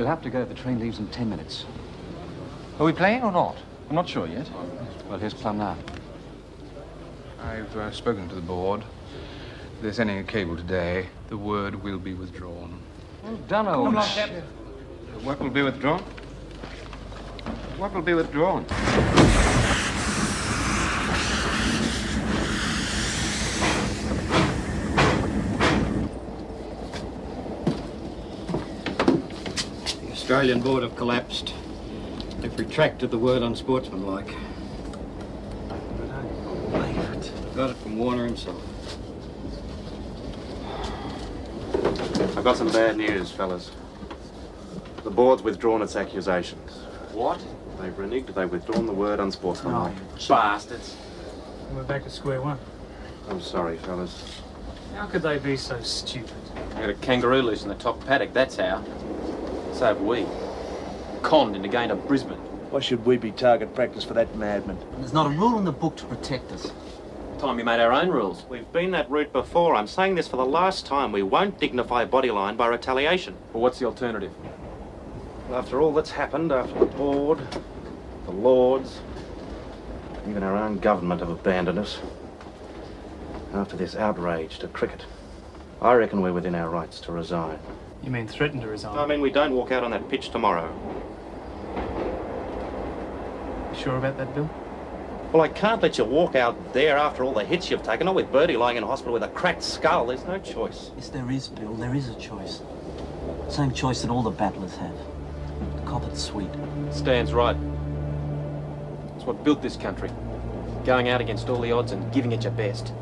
We'll have to go. The train leaves in 10 minutes. Are we playing or not? I'm not sure yet. Well, here's Plum now. I've spoken to the board. If they're sending a cable today, the word will be withdrawn. Well done, old chap. What will be withdrawn? What will be withdrawn? The Australian board have collapsed. They've retracted the word unsportsmanlike. Got it from Warner himself. I've got some bad news, fellas. The board's withdrawn its accusations. What? They've reneged. They've withdrawn the word unsportsmanlike. Bastards. We're back to square one. I'm sorry, fellas. How could they be so stupid? We got a kangaroo loose in the top paddock, that's how. So have we. Conned into going to Brisbane. Why should we be target practice for that madman? There's not a rule in the book to protect us. Time we made our own rules. We've been that route before. I'm saying this for the last time. We won't dignify Bodyline by retaliation. Well, what's the alternative? After all that's happened, after the board, the lords, even our own government have abandoned us, after this outrage to cricket, I reckon we're within our rights to resign. You mean threaten to resign? I mean, we don't walk out on that pitch tomorrow. You sure about that, Bill? Well, I can't let you walk out there after all the hits you've taken, not with Birdie lying in hospital with a cracked skull. There's no choice. Yes, there is, Bill. There is a choice. Same choice that all the battlers have. Cop it sweet. Stan's right. It's what built this country. Going out against all the odds and giving it your best.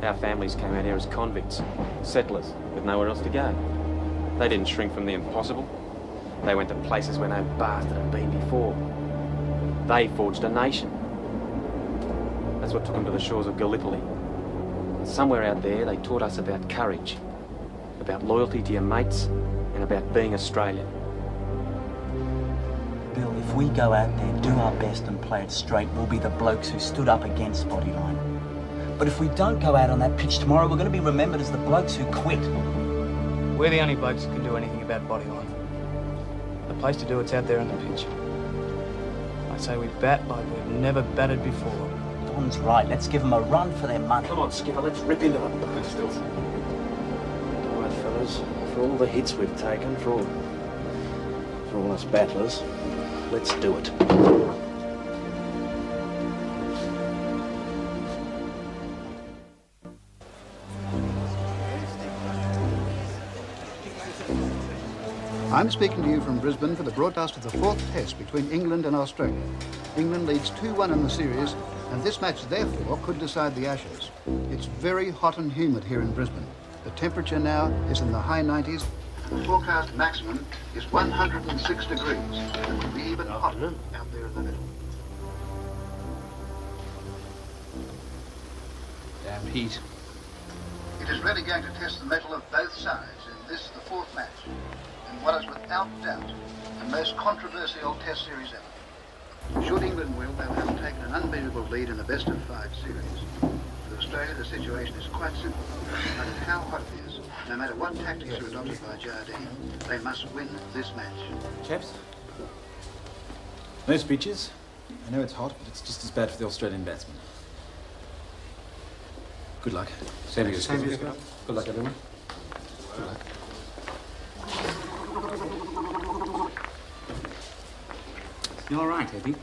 Our families came out here as convicts, settlers, with nowhere else to go. They didn't shrink from the impossible. They went to places where no bastard had been before. They forged a nation. That's what took them to the shores of Gallipoli. Somewhere out there, they taught us about courage, about loyalty to your mates, and about being Australian. Bill, if we go out there, do our best and play it straight, we'll be the blokes who stood up against Bodyline. But if we don't go out on that pitch tomorrow, we're going to be remembered as the blokes who quit. We're the only blokes who can do anything about Bodyline. The place to do it's out there on the pitch. I say we bat like we've never batted before. Don's right. Let's give them a run for their money. Come on, Skipper, let's rip into them. All right, fellas, for all the hits we've taken, for all us battlers, let's do it. I'm speaking to you from Brisbane for the broadcast of the fourth test between England and Australia. England leads 2-1 in the series, and this match, therefore, could decide the Ashes. It's very hot and humid here in Brisbane. The temperature now is in the high 90s. The forecast maximum is 106 degrees. It will be even hotter out there in the middle. Damn heat. It is really going to test the mettle of both sides in this, the fourth match, in what is without doubt the most controversial test series ever. Should England win, they'll have taken an unbeatable lead in the best-of-5 series. For Australia, the situation is quite simple. No matter how hot it is, no matter what tactics are adopted by Jardine, they must win this match. Chaps, no speeches. I know it's hot, but it's just as bad for the Australian batsmen. Good luck. Same to you, Skipper. Good luck, everyone. Good luck. You all right, Eddie?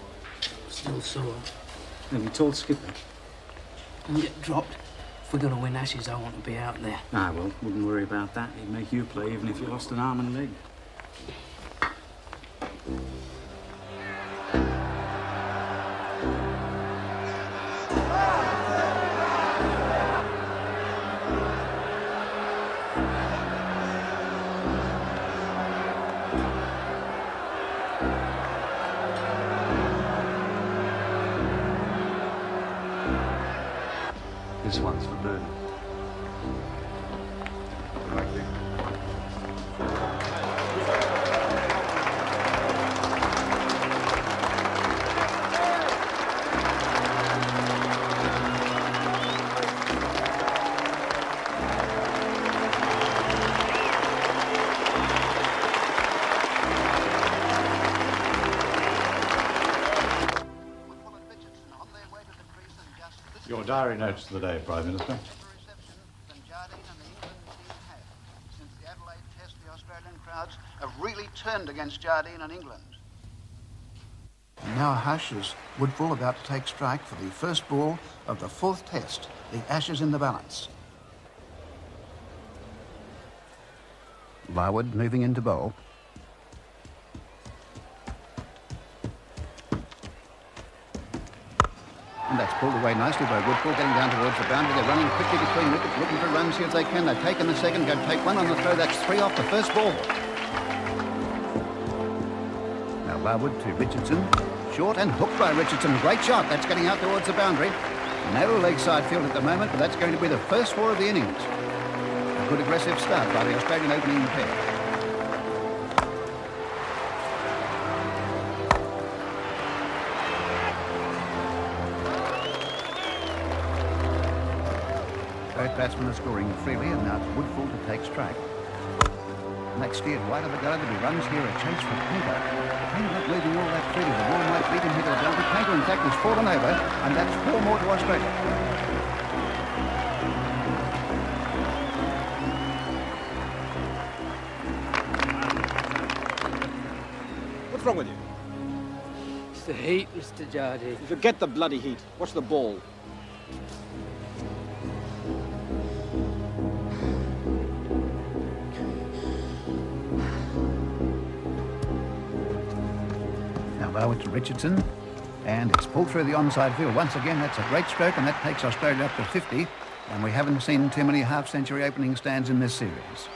Still sore. Have you told Skipper? Don't get dropped. If we're going to win Ashes, I want to be out there. Ah, well, wouldn't worry about that. He'd make you play even if you lost an arm and a leg. This one's for Birdie. Your diary notes for the day, Prime Minister. Since the Adelaide Test, the Australian crowds have really turned against Jardine and England. And now Hush is Woodfull about to take strike for the first ball of the fourth Test. The Ashes in the balance. Larwood moving into bowl. And that's pulled away nicely by Woodfull, getting down towards the boundary. They're running quickly between wickets, looking for runs, see if they can. They've taken the second, go take one on the throw. That's 3 off the first ball. Now Larwood to Richardson. Short and hooked by Richardson. Great shot. That's getting out towards the boundary. No leg side field at the moment, but that's going to be the first 4 of the innings. A good aggressive start by the Australian opening pair. Both batsmen are scoring freely, and now it's Woodfull to take strike. And that's steered wide of the gully. There'll be runs here, a chase for Painter. Painter not moving all that freely. The ball might beat him here to the boundary. Painter, in fact, has fallen over, and that's 4 more to Australia. What's wrong with you? It's the heat, Mr. Jardine. Forget the bloody heat. Watch the ball. Larwood to Richardson, and it's pulled through the onside field. Once again, that's a great stroke, and that takes Australia up to 50, and we haven't seen too many half-century opening stands in this series.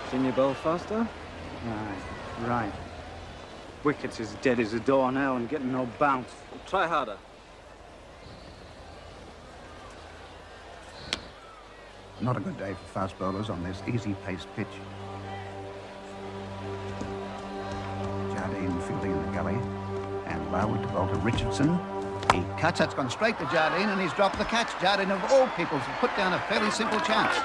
Can you bowl faster? Right. Wicket's as dead as a door now and getting no bounce. Try harder. Not a good day for fast bowlers on this easy-paced pitch. Jardine fielding in the gully, and Larwood to bowl to Richardson. He cuts, that's gone straight to Jardine, and he's dropped the catch. Jardine, of all people, has put down a fairly simple chance.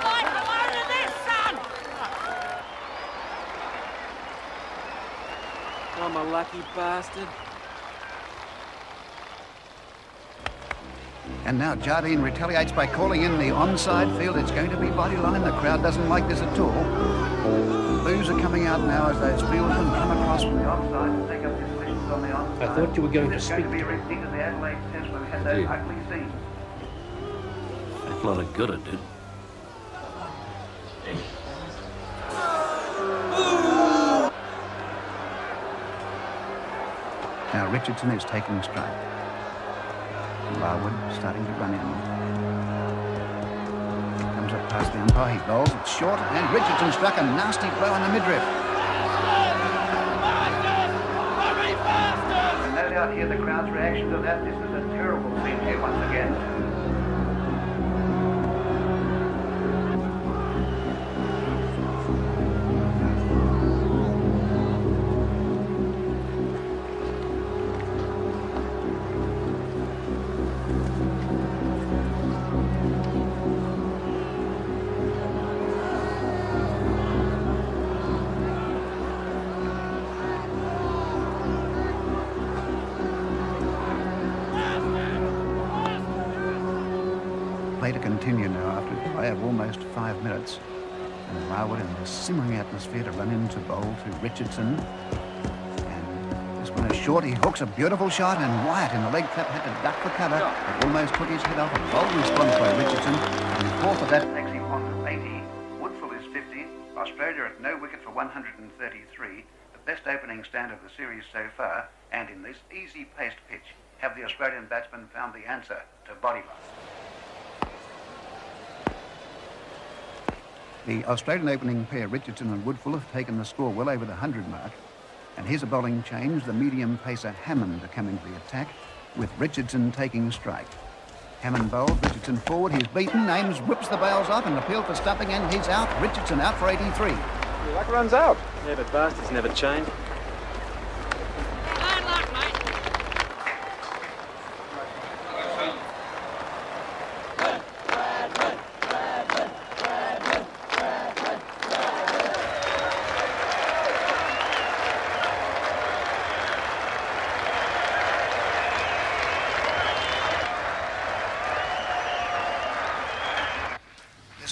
I'm a lucky bastard. And now Jardine retaliates by calling in the onside field. It's going to be Bodyline. The crowd doesn't like this at all. Boos are coming out now as those fieldsmen come across from the onside to take up their positions on the onside. I thought you were going to speak. It's going to be a repeat of the Adelaide Test where we had those ugly scenes. A lot of good it did. Now Richardson is taking strike. Larwood starting to run in. Comes up past the umpire, he bowls, it's short, and Richardson struck a nasty blow on the midriff. And no doubt here the crowd's reaction to that. This is a terrible scene here once again. Play to continue now after a delay of almost 5 minutes. And Larwood in this simmering atmosphere to run into bowl to Richardson. And this one is short. He hooks a beautiful shot, and Wyatt in the leg flap had to duck for cover. It almost took his head off. A bold response by Richardson. And fourth of that takes him on to 80. Woodfull is 50. Australia at no wicket for 133. The best opening stand of the series so far. And in this easy-paced pitch, have the Australian batsmen found the answer to Bodyline? The Australian opening pair, Richardson and Woodfull, have taken the score well over the 100 mark. And here's a bowling change. The medium pacer Hammond are coming to the attack, with Richardson taking strike. Hammond bowls, Richardson forward, he's beaten, Ames whips the bails off and appealed for stumping, and he's out. Richardson out for 83. Luck runs out. Yeah, but bastards never change.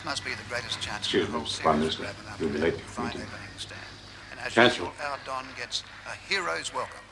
must be the greatest chance Excuse of the me, whole Prime series. Minister. Bradman, You'll be late for fine meeting. opening stand. And as Cancel. usual, our Don gets a hero's welcome.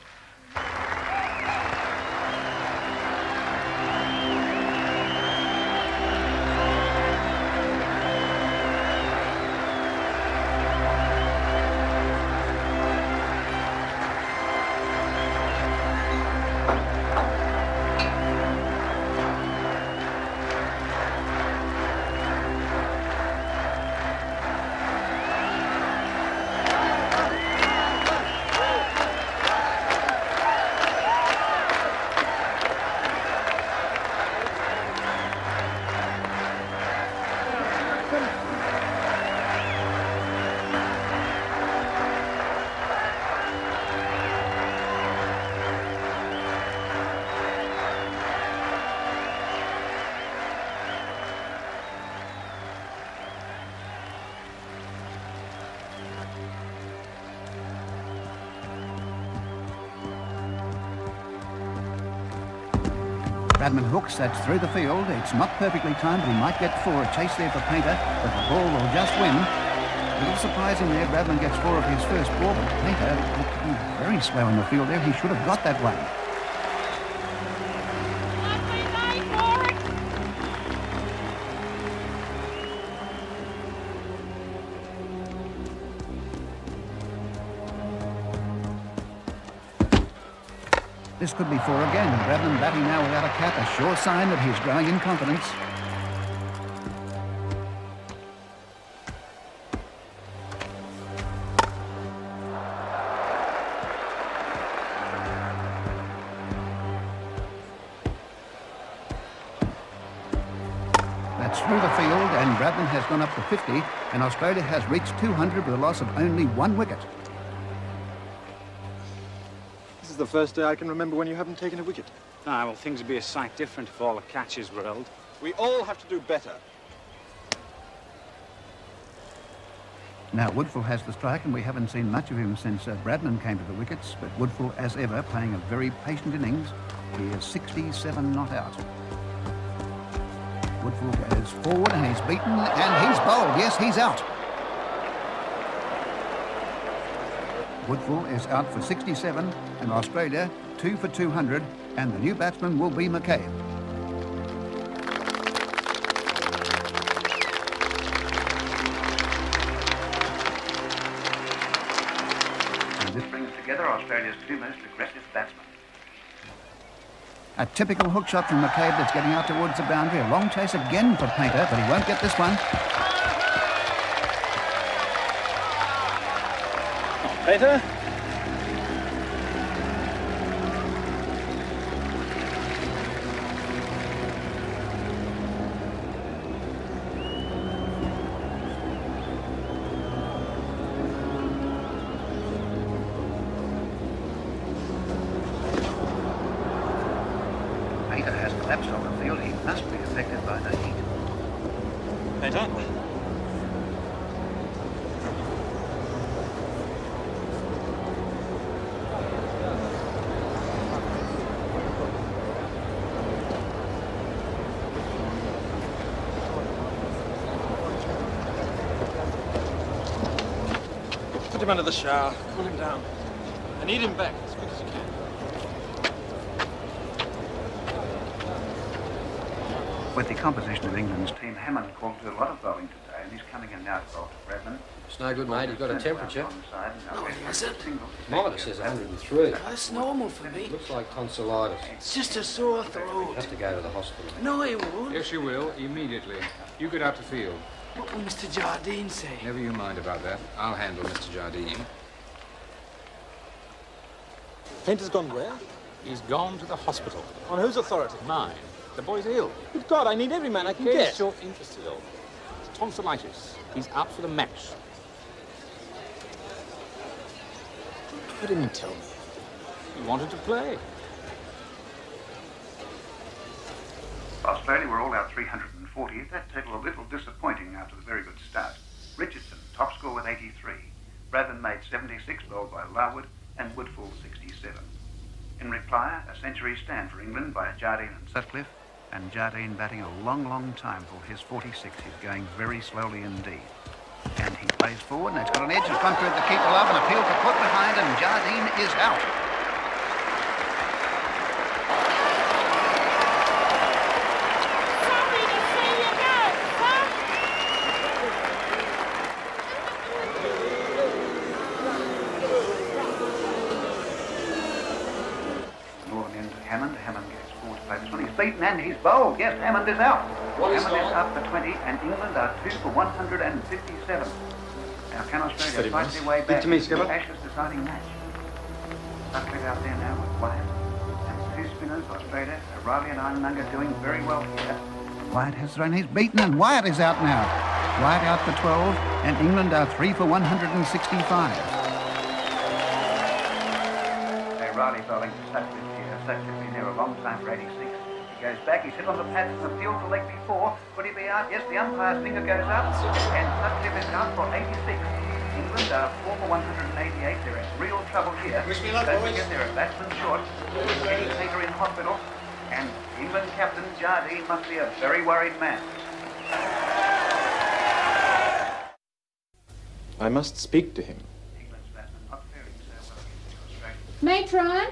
Bradman hooks, that's through the field. It's not perfectly timed, but he might get 4. A chase there for Painter, but the ball will just win. A little surprising there, Bradman gets 4 of his first ball, but Painter looked to be very slow in the field there. He should have got that one. This could be 4 again. Bradman batting now without a cap, a sure sign that he's growing in confidence. That's through the field, and Bradman has gone up to 50, and Australia has reached 200 with a loss of only 1 wicket. This is the first day I can remember when you haven't taken a wicket. Ah, well, things would be a sight different if all the catches were held. We all have to do better. Now, Woodfull has the strike, and we haven't seen much of him since Bradman came to the wickets, but Woodfull, as ever, playing a very patient innings. He is 67 not out. Woodfull goes forward, and he's beaten, and he's bowled. Yes, he's out. Woodfull is out for 67, and Australia 2 for 200, and the new batsman will be McCabe. And this brings together Australia's 2 most aggressive batsmen. A typical hook shot from McCabe that's getting out towards the boundary. A long chase again for Painter, but he won't get this one. Painter? Painter has collapsed on the field. He must be affected by the heat. Painter? Put him under the shower, cool him down. I need him back as quick as you can. With the composition of England's team, Hammond called to a lot of bowling today, and he's coming in now to bowl to Bradman. It's no good, mate. You've got a temperature. Oh, is it? Monitor says 103. That's normal for me. Looks like tonsillitis. It's just a sore You throat. have to go to the hospital. No, he won't. Yes, you will, immediately. You get out to field. What will Mr. Jardine say? Never you mind about that. I'll handle Mr. Jardine. Painter's gone where? He's gone to the hospital. On whose authority? Mine. The boy's ill. Good God, I need every man I can In case get. you're interested, old. It's tonsillitis. He's out for the match. Why didn't you tell me? He wanted to play. Australia were all out 340. That total a little disappointing after the very good start. Richardson, top score with 83. Bradman made 76, bowled by Larwood, and Woodfull 67. In reply, a century stand for England by Jardine and Sutcliffe, And Jardine batting a long, long time for his 46. He's going very slowly indeed. And he plays forward, and it's got an edge. It's gone through the keeper love, and appeal to put behind, and Jardine is out. Beaten and he's bowled. Yes, Hammond is out. Hammond is up for 20 and England are 2 for 157. Now can Australia fight their way back? Ashes deciding match. Sutcliffe out there now with Wyatt. And 2 spinners, Australia, Rivalry and Ironmonger doing very well here. Wyatt has thrown, he's beaten and Wyatt is out now. Wyatt out for 12 and England are 3 for 165. Rivalry bowling to Sutcliffe here. Sutcliffe been there a long time for 86. Goes back, he's hit on the pads in the field to leg before. Could he be out? Yes, the umpire's finger goes up. And Sutcliffe is out for 86. England are 4 for 188. They're in real trouble here. Don't forget they're a batsman short. Eddie Painter in hospital. And England captain Jardine must be a very worried man. I must speak to him. Matron?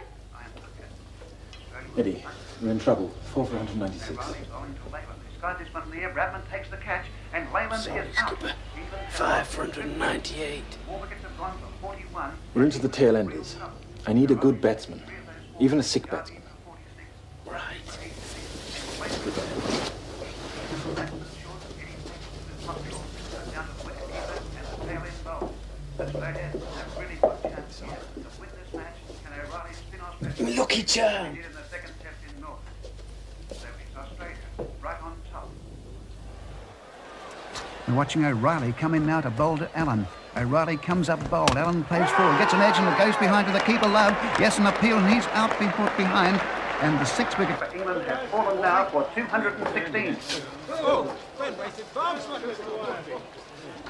Eddie, we're in trouble. 4 for 196. Skies this one in the air. Bradman takes the catch, and Leyland is out. 5 for 198. We're into the tail enders. I need a good batsman, even a sick batsman. Right. Lucky charm. We're watching O'Reilly come in now to bowl to Allen. O'Reilly comes up bowled. Allen plays forward, gets an edge and it goes behind to the keeper Love. Yes, an appeal and he's out behind. And the 6th wicket for England has fallen now for 216. Oh, when wasted bombs. Are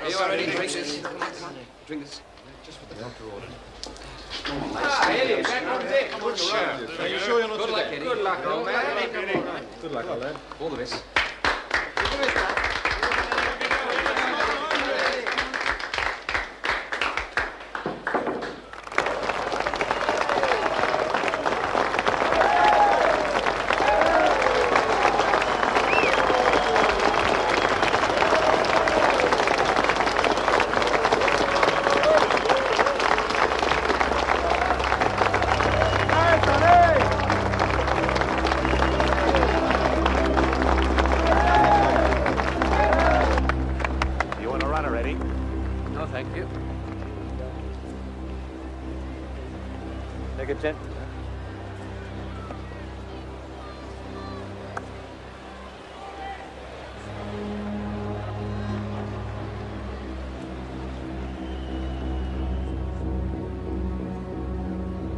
you already drink this? Drink this. Just what the doctor ordered. Eddie, back on deck. Good shot. Are you sure you're not good luck, Eddie. Good luck, old man. Good luck, old lad. All the best.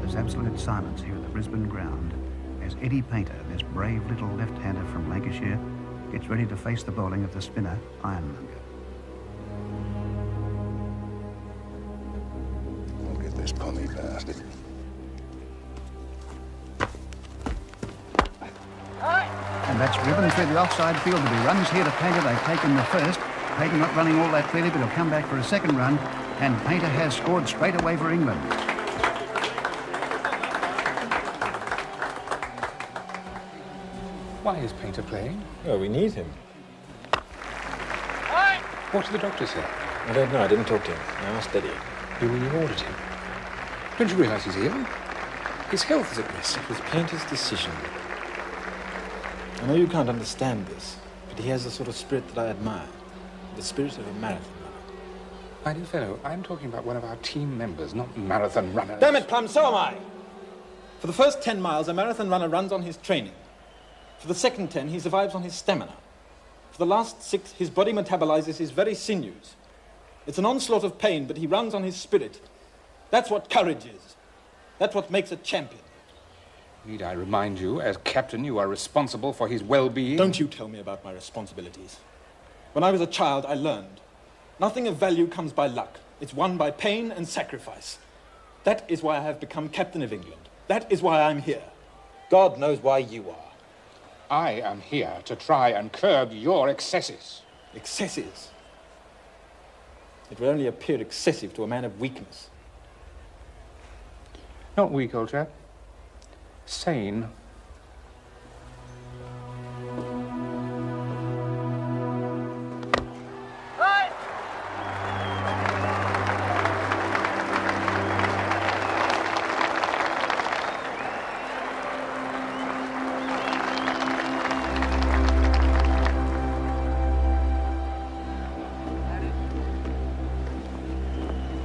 There's absolute silence here at the Brisbane ground as Eddie Painter, this brave little left-hander from Lancashire, gets ready to face the bowling of the spinner, Ironmonger. I'll get this pommy bastard. And that's driven through the offside field. There'll be runs here to Painter. They've taken the first. Painter not running all that clearly, but he'll come back for a second run. And Painter has scored straight away for England. Why is Painter playing? Well, we need him. What did the doctor say? I don't know. I didn't talk to him. I asked Eddie. You mean you ordered him? Don't you realise he's ill? His health is at risk. It was Painter's decision. I know you can't understand this, but he has the sort of spirit that I admire. The spirit of a marathon runner. My dear fellow, I'm talking about one of our team members, not marathon runners. Damn it, Plum, so am I! For the first 10 miles, a marathon runner runs on his training. For the second 10, he survives on his stamina. For the last 6, his body metabolizes his very sinews. It's an onslaught of pain, but he runs on his spirit. That's what courage is. That's what makes a champion. Need I remind you, as captain, you are responsible for his well-being? Don't you tell me about my responsibilities. When I was a child, I learned. Nothing of value comes by luck. It's won by pain and sacrifice. That is why I have become captain of England. That is why I'm here. God knows why you are. I am here to try and curb your excesses. Excesses? It will only appear excessive to a man of weakness. Not weak, old chap. Sane.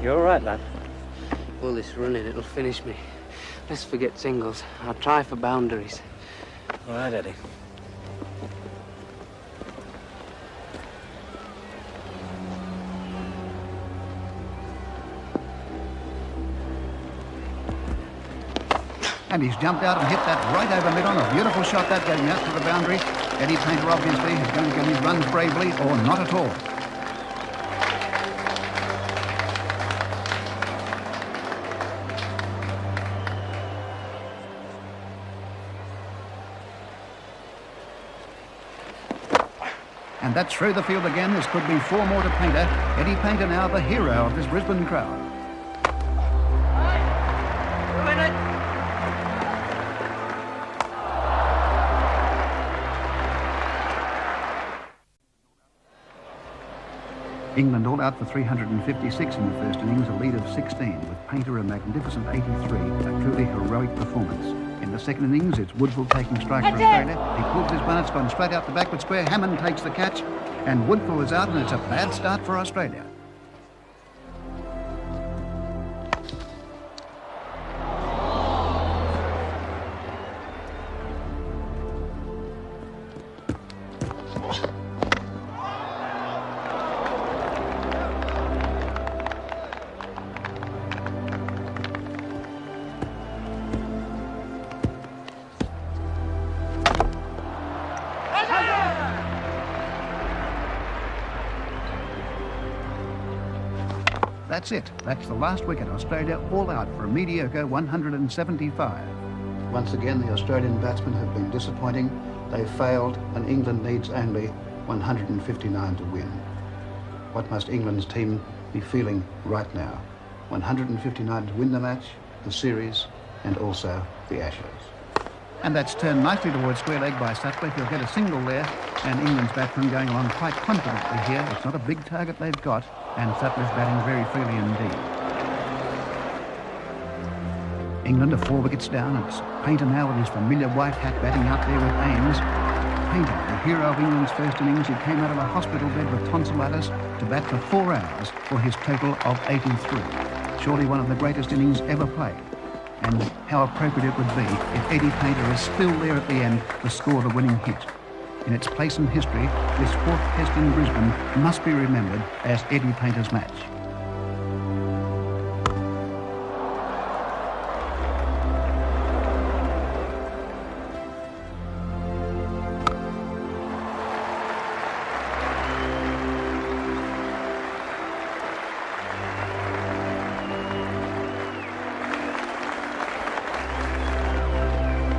You're all right, lad. All this running, it'll finish me. Let's forget singles. I'll try for boundaries. All right, Eddie. And he's jumped out and hit that right over mid-on. A beautiful shot that getting out to the boundary. Eddie Painter obviously is going to get his runs bravely or not at all. And that's through the field again. This could be 4 more to Painter. Eddie Painter now the hero of this Brisbane crowd. England all out for 356 in the first innings, a lead of 16, with Painter a magnificent 83, a truly heroic performance. In the second innings, it's Woodville taking strike for Australia. He pulls his one, it's gone straight out the backward square. Hammond takes the catch, and Woodville is out, and it's a bad start for Australia. That's it. That's the last wicket. Australia all out for a mediocre 175. Once again, the Australian batsmen have been disappointing. They've failed, and England needs only 159 to win. What must England's team be feeling right now? 159 to win the match, the series, and also the Ashes. And that's turned nicely towards square leg by Sutcliffe. He'll get a single there, and England's batsmen going along quite confidently here. It's not a big target they've got, and Sutcliffe batting very freely indeed. England are 4 wickets down. It's Painter now with his familiar white hat batting out there with Ames. Painter, the hero of England's first innings, he came out of a hospital bed with tonsillitis to bat for 4 hours for his total of 83. Surely one of the greatest innings ever played. And how appropriate it would be if Eddie Painter is still there at the end to score the winning hit. In its place in history, this 4th test in Brisbane must be remembered as Eddie Painter's match.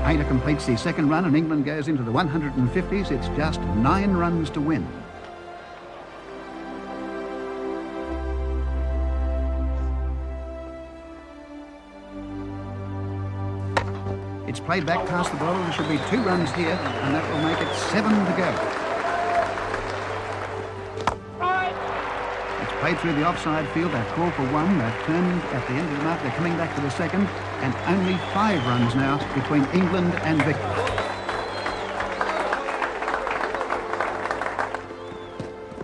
Painter completes the second run and England goes into the 150s. It's just 9 runs to win. It's played back past the bowler. There should be 2 runs here, and that will make it 7 to go. It's played through the offside field. They've called for 1. They've turned at the end of the mark. They're coming back for the second, and only 5 runs now between England and victory.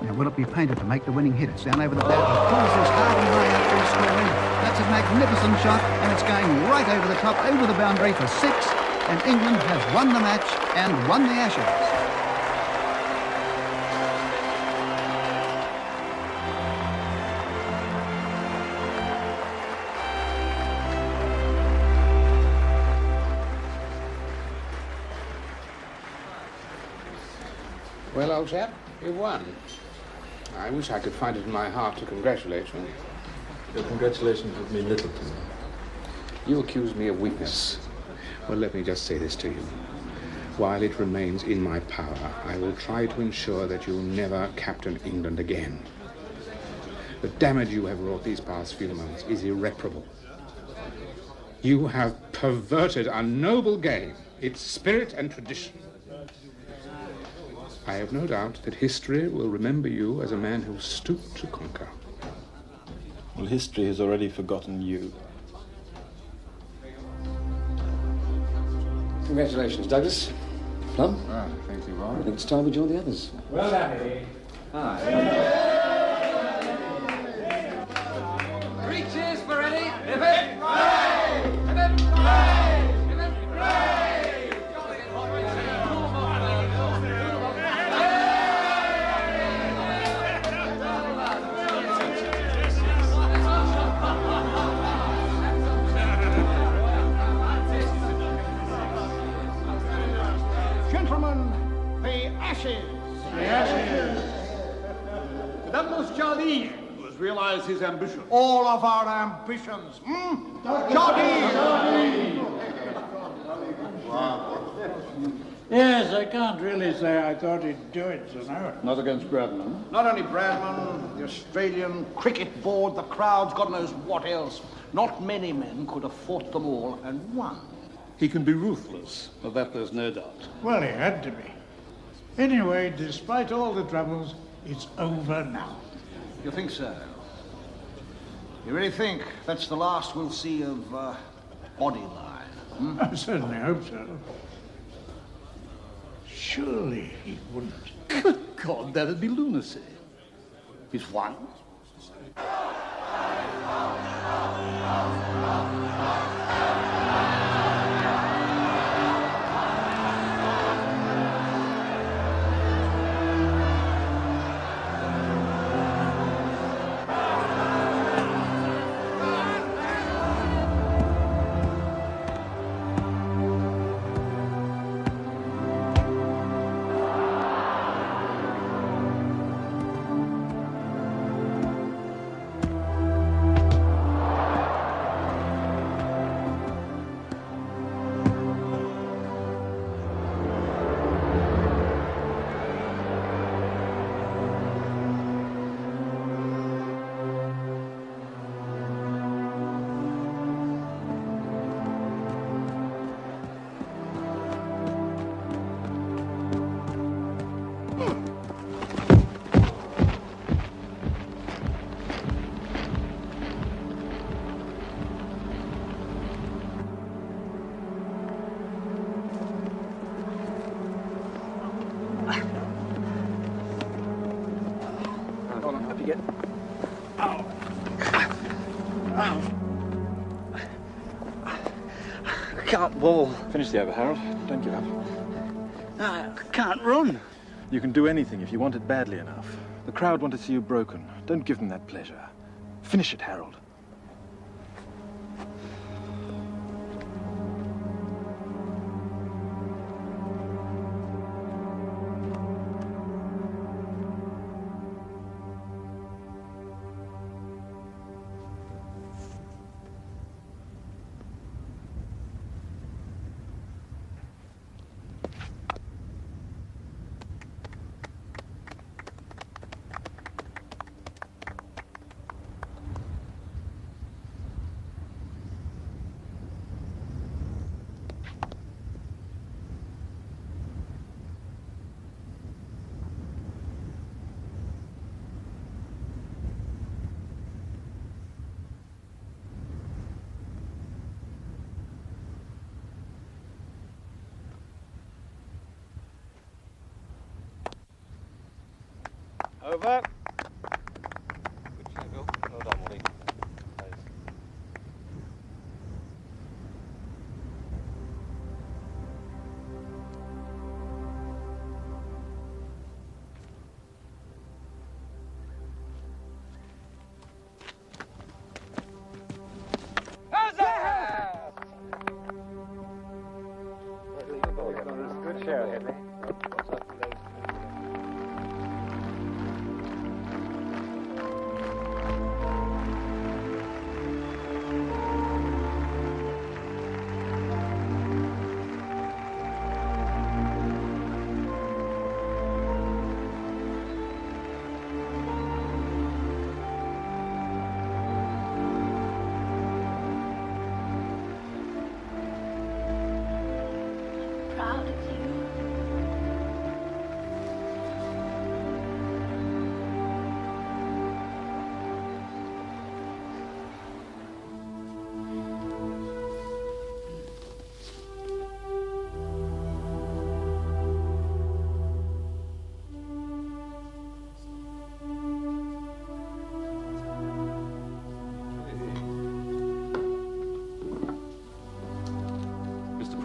Now, will it be Painter to make the winning hit? It's down over the bat. He pulls this hard and high out through scoring. That's a magnificent shot, and it's going right over the top, over the boundary for 6, and England has won the match and won the Ashes. Well, old chap, you've won. I wish I could find it in my heart to congratulate you. Your congratulations would mean little to me. You accuse me of weakness. Well, let me just say this to you. while it remains in my power, I will try to ensure that you'll never captain England again. The damage you have wrought these past few months is irreparable. You have perverted a noble game, its spirit and tradition. I have no doubt that history will remember you as a man who stooped to conquer. Well, history has already forgotten you. Congratulations, Douglas. Plum? Ah, thank you, Ron. I think it's time we join the others. Well done, Eddie. Hi. Three cheers for Eddie. Pivot, play! Pivot, play! Pivot, play! Gentlemen, the Ashes. The Ashes. Douglas Jardine has realised his ambition. All of our ambitions. Jardine! Yes, I can't really say I thought he'd do it, you know. Not against Bradman. Not only Bradman, the Australian Cricket Board, the crowds, God knows what else. Not many men could have fought them all and won. He can be ruthless, of that there's no doubt. Well, he had to be. Anyway, despite all the troubles, it's over now. You think so? You really think that's the last we'll see of Bodyline? I certainly hope so. Surely he wouldn't. Good God, that'd be lunacy. He's won. Can't ball. Finish the over, Harold. Don't give up. I can't run. You can do anything if you want it badly enough. The crowd want to see you broken. Don't give them that pleasure. Finish it, Harold. Over. Good shot, Bill. Well done, Wally. Good share, Henry.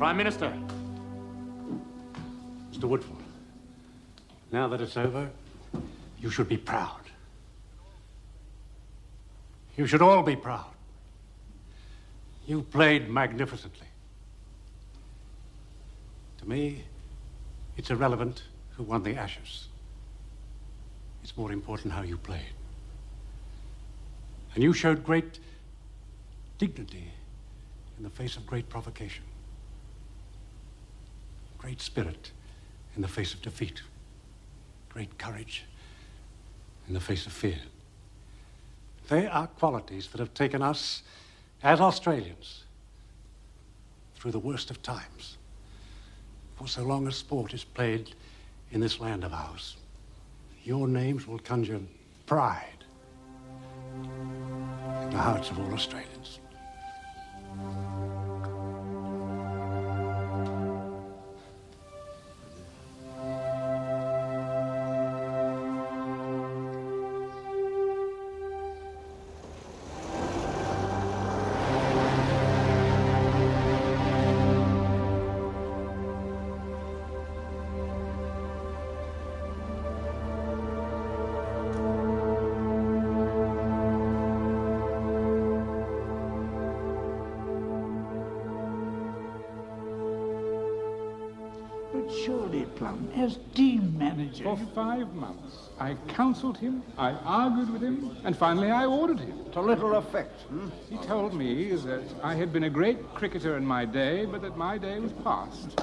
Prime Minister. Mr. Woodford, now that it's over, you should be proud. You should all be proud. You played magnificently. To me, it's irrelevant who won the Ashes. It's more important how you played. And you showed great dignity in the face of great provocation. Great spirit in the face of defeat. Great courage in the face of fear. They are qualities that have taken us, as Australians, through the worst of times. For so long as sport is played in this land of ours, your names will conjure pride in the hearts of all Australians. But surely, Plum, as team manager... For 5 months, I counselled him, I argued with him, and finally I ordered him. To little effect, He told me that I had been a great cricketer in my day, but that my day was past.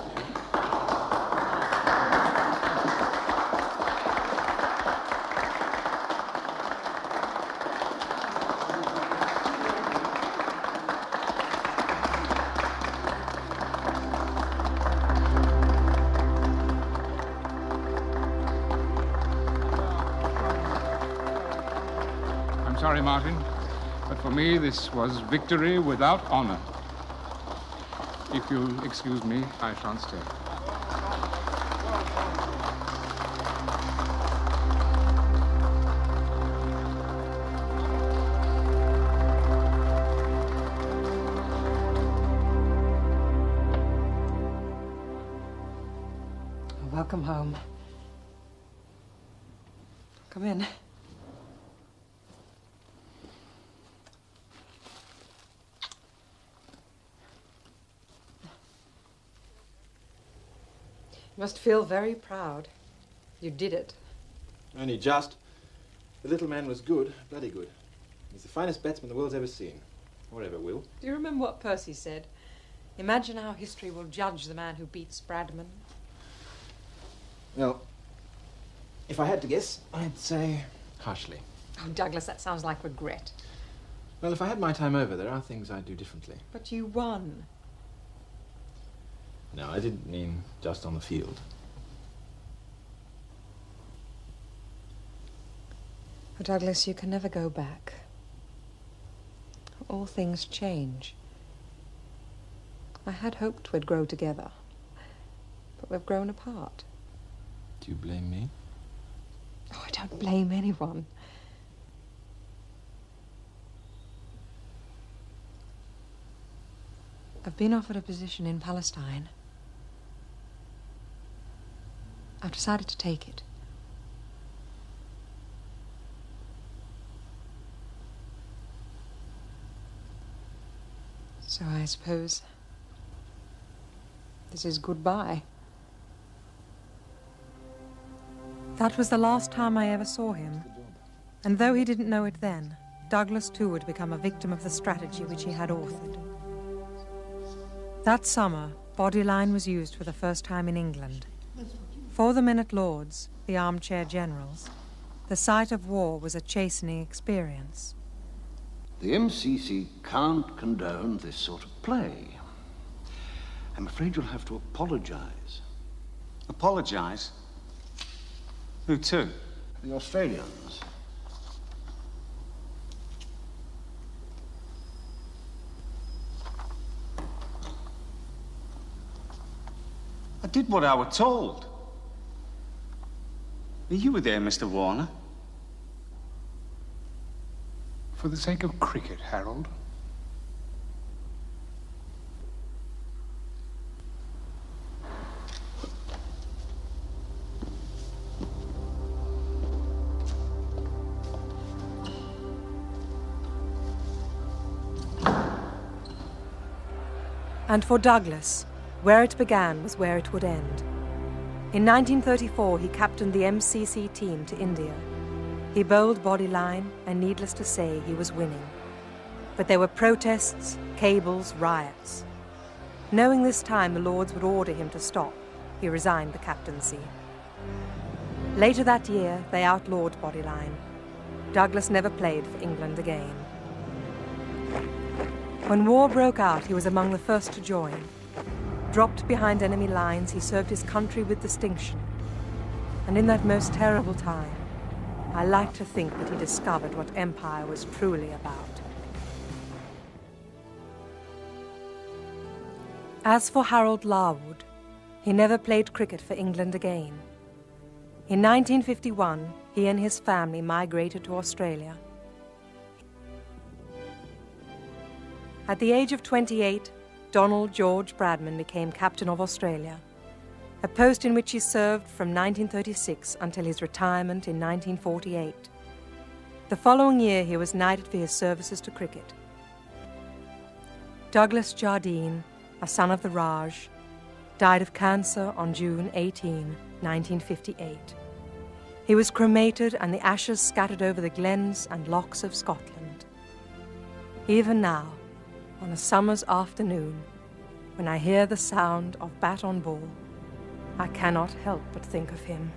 Sorry, Martin, but for me this was victory without honor. If you'll excuse me, I shan't stay. Welcome home. Come in. You must feel very proud. You did it. Only just. The little man was good, bloody good. He's the finest batsman the world's ever seen. Or ever will. Do you remember what Percy said? Imagine how history will judge the man who beats Bradman. Well, if I had to guess, I'd say harshly. Oh, Douglas, that sounds like regret. Well, if I had my time over, there are things I'd do differently. But you won. No, I didn't mean just on the field. Oh, Douglas, you can never go back. All things change. I had hoped we'd grow together, but we've grown apart. Do you blame me? Oh, I don't blame anyone. I've been offered a position in Palestine. I've decided to take it. So I suppose this is goodbye. That was the last time I ever saw him. And though he didn't know it then, Douglas too would become a victim of the strategy which he had authored. That summer, Bodyline was used for the first time in England. For the men at Lord's, the armchair generals, the sight of war was a chastening experience. The MCC can't condone this sort of play. I'm afraid you'll have to apologize. Apologize? Who to? The Australians. I did what I was told. You were there, Mr. Warner. For the sake of cricket, Harold. And for Douglas, where it began was where it would end. In 1934, he captained the MCC team to India. He bowled Bodyline, and needless to say, he was winning. But there were protests, cables, riots. Knowing this time the Lords would order him to stop, he resigned the captaincy. Later that year, they outlawed Bodyline. Douglas never played for England again. When war broke out, he was among the first to join. Dropped behind enemy lines, he served his country with distinction. And in that most terrible time, I like to think that he discovered what empire was truly about. As for Harold Larwood, he never played cricket for England again. In 1951, he and his family migrated to Australia. At the age of 28, Donald George Bradman became captain of Australia, a post in which he served from 1936 until his retirement in 1948. The following year, he was knighted for his services to cricket. Douglas Jardine, a son of the Raj, died of cancer on June 18, 1958. He was cremated and the ashes scattered over the glens and lochs of Scotland. Even now, on a summer's afternoon, when I hear the sound of bat on ball, I cannot help but think of him.